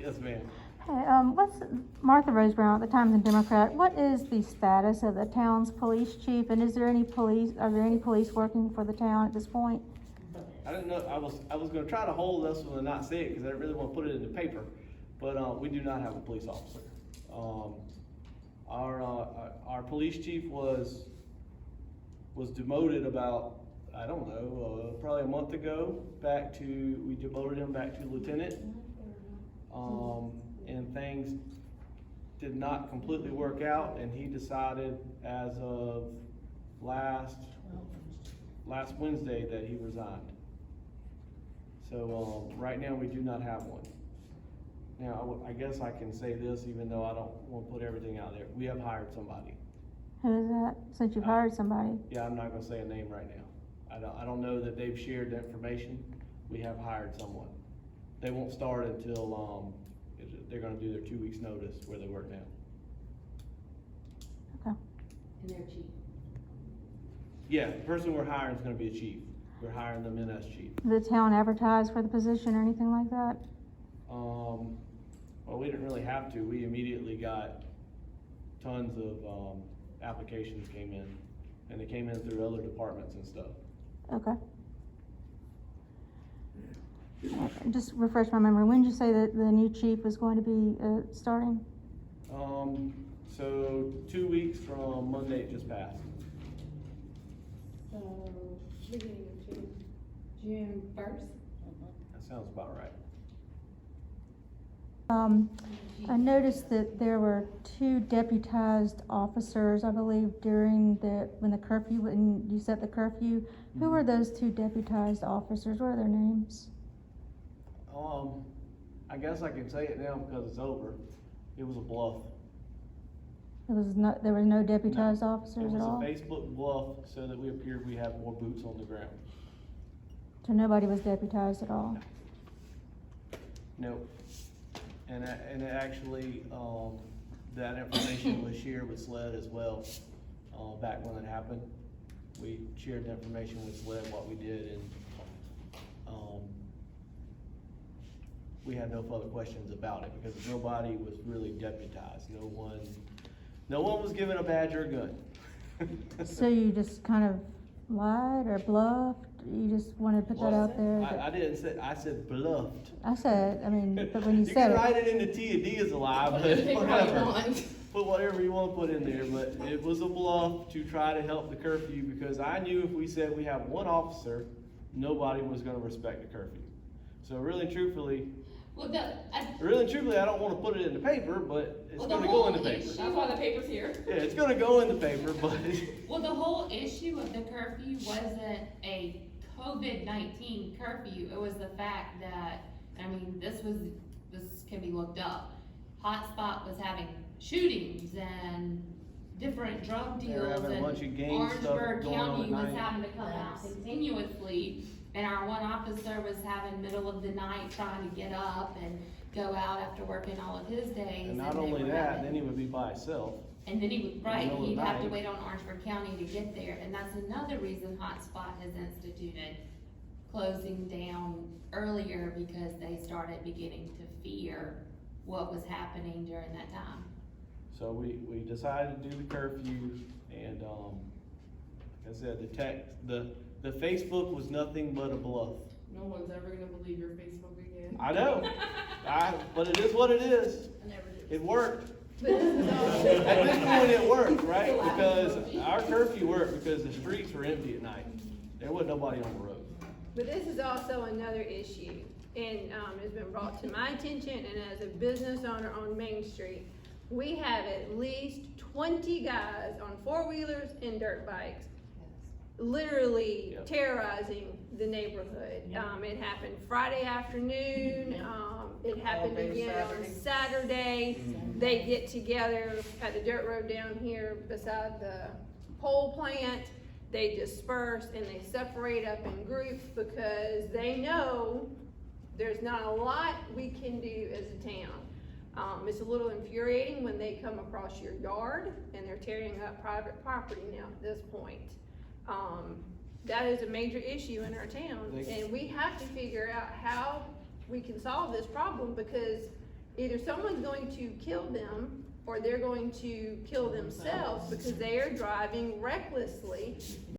Yes, ma'am. Hey, what's Martha Rose Brown at the Times and Democrat? What is the status of the town's police chief, and is there any police? Are there any police working for the town at this point? I didn't know, I was gonna try to hold this one and not say it, because I didn't really wanna put it in the paper, but, we do not have a police officer. Our police chief was demoted about, I don't know, probably a month ago, we demoted him back to lieutenant. And things did not completely work out, and he decided as of last Wednesday that he resigned. So, right now we do not have one. Now, I guess I can say this, even though I don't want to put everything out there. We have hired somebody. Who is that? Since you've hired somebody? Yeah, I'm not gonna say a name right now. I don't know that they've shared the information. We have hired someone. They won't start until, they're gonna do their 2 weeks notice where they work now. Okay. And they're cheap. Yeah, the person we're hiring is gonna be a chief. We're hiring them in as chief. Did the town advertise for the position or anything like that? Well, we didn't really have to. We immediately got tons of, applications came in, and they came in through other departments and stuff. Okay. Just refresh my memory. When did you say that the new chief was going to be starting? So 2 weeks from Monday it just passed. So, beginning of June 1st? That sounds about right. I noticed that there were 2 deputized officers, I believe, when you set the curfew. Who were those 2 deputized officers? What are their names? I guess I can say it now because it's over. It was a bluff. There were no deputized officers at all? It was a Facebook bluff so that we appeared we had more boots on the ground. So nobody was deputized at all? No. And it actually, that information was shared with SLED as well, back when it happened. We shared the information with SLED, what we did, and, we had no further questions about it because nobody was really deputized. No one was given a badge or a gun. So you just kind of lied or bluffed? You just wanted to put that out there? I didn't say, I said bluffed. But when you You said can it. write it in the T&D as a lie, but whatever. Put whatever you want to put in there, but it was a bluff to try to help the curfew because I knew if we said we have one officer, nobody was gonna respect the curfew. So really and truthfully, I don't wanna put it in the paper, but it's gonna go in the paper. That's why the paper's here. Yeah, it's gonna go in the paper, but. Well, the whole issue of the curfew wasn't a COVID-19 curfew, it was the fact that, this can be looked up. Hotspot was having shootings and different drug They were deals, having a and bunch of gang stuff Orangeburg going on County at was night. having to come out continuously, and our one officer was having middle of the night trying to get up and go out after working all of his days. And not they only were that, having- then he would be by himself. and then he would, right, middle of the he'd have to night. wait on Orangeburg County to get there, and that's another reason Hotspot has instituted closing down earlier, because they started beginning to fear what was happening during that time. So we decided to do the curfew, and, like I said, the Facebook was nothing but a bluff. No one's ever gonna believe your Facebook again. I know, but it is what it is. I never did. It worked. But this is At all. this point, it worked, right? Because our curfew worked because the streets were empty at night. There wasn't nobody on the road. But this is also another issue, and it's been brought to my attention, and as a business owner on Main Street, we have at least 20 guys on 4-wheelers and dirt bikes, literally Yep. terrorizing the neighborhood. It happened Friday afternoon, it happened day again on Saturday. They get together at the dirt road down here beside the pole plant. They disperse and they separate up in groups because they know there's not a lot we can do as a town. It's a little infuriating when they come across your yard and they're tearing up private property now at this point. That is a major issue in our town, and we have to figure out how we can solve this problem, because either someone's going to kill them or they're going to kill themselves because they are driving recklessly